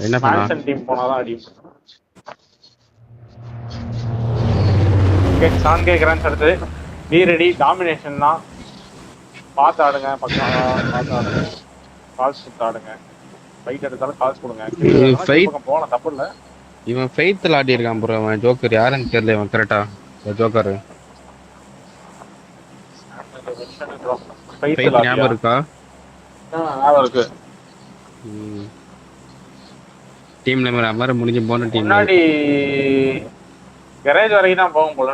என்ன பண்ணா? Mansion team போனாதான் அடி. ஓகே, சான் கேக்குறான்னு அடுத்து பி ரெடி. டாமினேஷன் தான். பார்த்து ஆடுங்க, பக்கம் பார்த்து ஆடுங்க, கால்ஸ் கொடுத்து ஆடுங்க. ஃபைட் எடுத்தாலும் கால்ஸ் கொடுங்க. கில் பக்கம் போகலாம், தப்பு இல்லை. இவன் ஃபெய்த்தில் ஆடி இருக்கான் ப்ரோ. அவன் ஜோக்கர் யாருன்னு தெரியல. இவன் கரெக்டா ஜோக்கர் ஞாபகம் இருக்கா? ஞாபகம் இருக்கு. டீம் நம்பர் மாதிரி முடிஞ்சு போன டீம். முன்னாடி கரேஜ் வரைக்கும் தான் போகும் போல.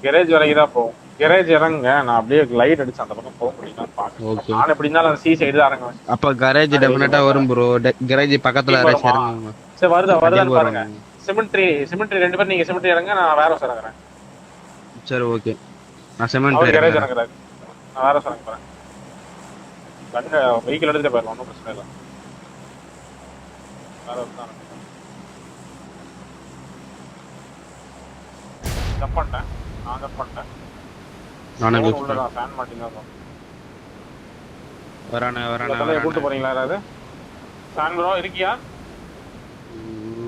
கரேஜ் வரைக்கும் தான் போகும். கரேஜ் இறங்குங்க, நான் அப்படியே லைட் அடிச்சு அந்த பக்கம் போக முடியுமான்னு பாக்குறேன். நான் எப்படி இருந்தாலும் அந்த சி சைடு தான் இறங்குவேன். அப்ப கரேஜ் டெஃபினட்டா வரும் ப்ரோ. கரேஜ் பக்கத்துல இறங்குங்க. சரி, வருதான்னு பாருங்க. சிமெண்ட்ரி 2 பேர் நீங்க சிமெண்ட்ரி இறங்க, நான் வேற ஹவுஸ் இறங்குறேன். சரி ஓகே, நான் சிமெண்ட்ரி கரேஜ் இறங்குறேன். நான் வேற ஹவுஸ் இறங்குறேன். கண்ணு வெஹிக்கிள் எடுத்துட்டு போயிடலாம், ஒன்றும் பிரச்சனை இல்லை. வேற ஹவுஸ் தான் ஜம்ப் பண்ணிட்டேன். நான் ஜம்ப் பண்ணிட்டேன். உள்ளதான் ஃபேன் மாட்டினா வரானே கூட்டு போறீங்களா யாராவது? ஃபேன் ப்ரோ இருக்கியா?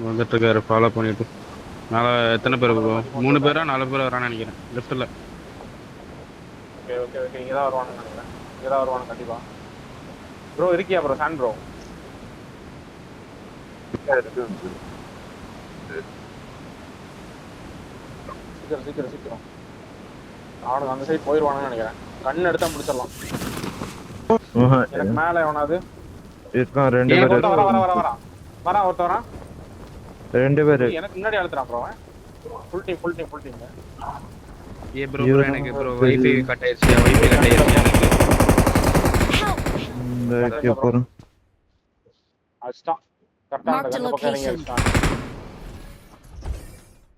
வந்துட்டு இருக்காரு, ஃபாலோ பண்ணிட்டு. மேலே எத்தனை பேர் ப்ரோ? 3 பேரா 4 பேர் வரான்னு நினைக்கிறேன். லெஃப்ட்டில். ஓகே ஓகே ஓகே, இங்கே தான் வருவான்னு நினைக்கிறேன். இங்கே தான் வருவானு கண்டிப்பா. ப்ரோ இருக்கியா ப்ரோ? ஃபேன் ப்ரோ சீக்கிரம் சீக்கிரம் சீக்கிரம். அவனுக்கு அந்த சைடு போயிடுவானுன்னு நினைக்கிறேன். கண்ணு எடுத்தா முடிச்சிடலாம். எனக்கு மேல எவனாவது இருக்கான். 2 பேர் வரா ஒருத்தவரான். 2 பேர் எனக்கு முன்னாடி அழுத்துறான் ப்ரோ. ஃபுல் டீம் ஏ ப்ரோ எனக்கு ப்ரோ வைஃபை கட் ஆயிருச்சு. வைஃபை கட் ஆயிருச்சு எனக்கு. இந்த போறேன். அஷ்டம் கரெக்ட்டா அந்த பக்கம் இறங்கி அடிச்சான்.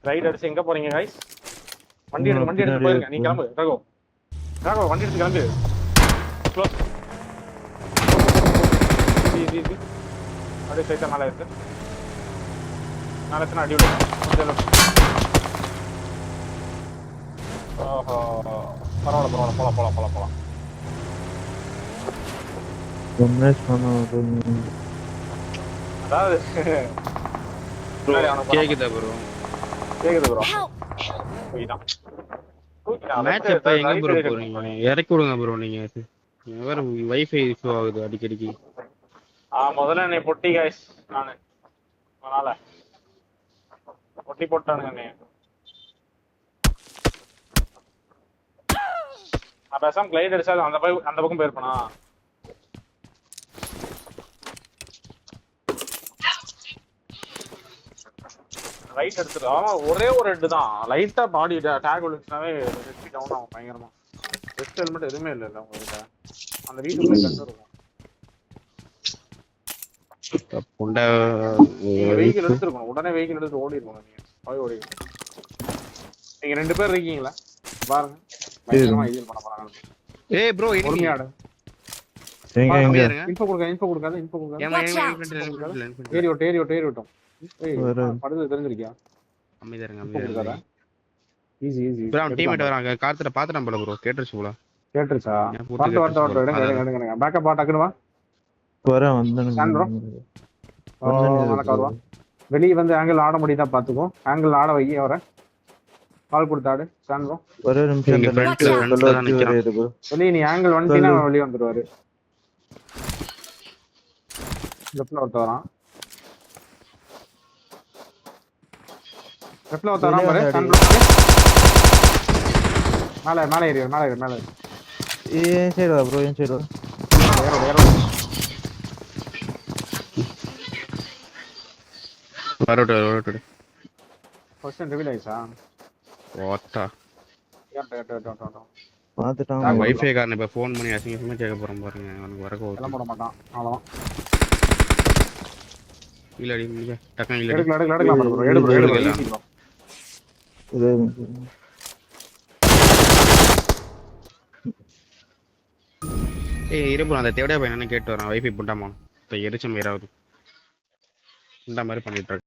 ரைட் அடிச்சு எங்க போறீங்க गाइस? வண்டி எடுத்து போயிருங்க. நீ கிளம்பு ராகோ வண்டி எடுத்து கிளம்பு. க்ளோஸ் டி அப்படியே சைட்டா மேல இருக்கு. நாளைக்கு அடி விடுங்க. ஓஹோ, பரவாயில்ல போலாம். அதாவது கேக்குதா ப்ரோ? மேட்ச் எப்ப எங்க ப்ரோ போறீங்க? இறக்கி விடுங்க ப்ரோ. நீங்க வேற வைஃபை இஷ்யூ ஆகுது அடிக்கடிக்கு. முதல்ல என்னை பொட்டி गाइस. நானு அதனால பொட்டி போட்டானுங்க என்னைய. நான் பேசாம கிளைட் அடிச்சா அந்த பக்கம் போயிருப்பேனா? ரைட் எடுத்துட்டு ஒரே ஒரு ஹெட் தான். லைட்டா பாடி டேக் விழுந்துச்சுனாவே ஹெட் டவுன் ஆகும் பயங்கரமா. வெஸ்ட் ஹெல்மெட் எதுவுமே இல்லை உங்ககிட்ட. அந்த வீட்டுக்குள்ள கண்டு இருக்கும். வெஹிக்கிள் எடுத்துருக்கணும். உடனே வெஹிக்கிள் எடுத்து ஓடி இருக்கணும். நீங்க ஓடி நீங்க 2 பேர் இருக்கீங்களா பாருங்க. பயங்கரமா ஹீல் பண்ண போறாங்க. ஏய் ப்ரோ பொறுமையா ஆடு. எங்க இன்ஃபோ கொடுக்காத. ஏறி விட்டோம். படுது தெரிஞ்சிருக்கியா? அமைதியா ஈஸி ப்ரோ. டீம்மேட் வராங்க. கார்த்திர பாத்துறேன் போல ப்ரோ. கேட்ருச்சா? எடுங்க. பேக்கப் டக்குனு வா. வெளியே வந்து ஆங்கிள் ஆட முடியுதா பாத்துக்கோ. ஆங்கிள் ஆட வை. வர கால் கொடுத்தாடு. ஸ்டாண்ட் ப்ரோ ஒரே நிமிஷம். வெளியே நீ ஆங்கிள் வந்துட்டீனா வெளியே வந்துடுவாரு. லெஃப்ட்ல ஒருத்தவரான். பாரு. ஸ்டாண்ட் ப்ரோ மேலே ஏறி. ஏன் சைடு வா ப்ரோ. ஏன் சைடு வா. வரட்டு. क्वेश्चन रिवील ஆயிச்சா? வாட்டா பாத்துட்டான். வைஃபை காரன் இப்ப ஃபோன் பண்ணி அசிங்கமா கேட்க போறோம் பாருங்க. அவனுக்கு வரக்க எல்லாம் போட மாட்டான். அவ்வளவுதான். இல்லடி டக்கன் இல்லடி. எடுக்கலாம் ப்ரோ. எடு ப்ரோ. ஏய் இரு ப்ரோ. அந்த தேவடையா பையன் என்ன கேட்டு வரான். வைஃபை புண்டாமா இப்ப எரிச்சம் ஏறாவது இந்த மாதிரி பண்ணிட்டு இருக்கு.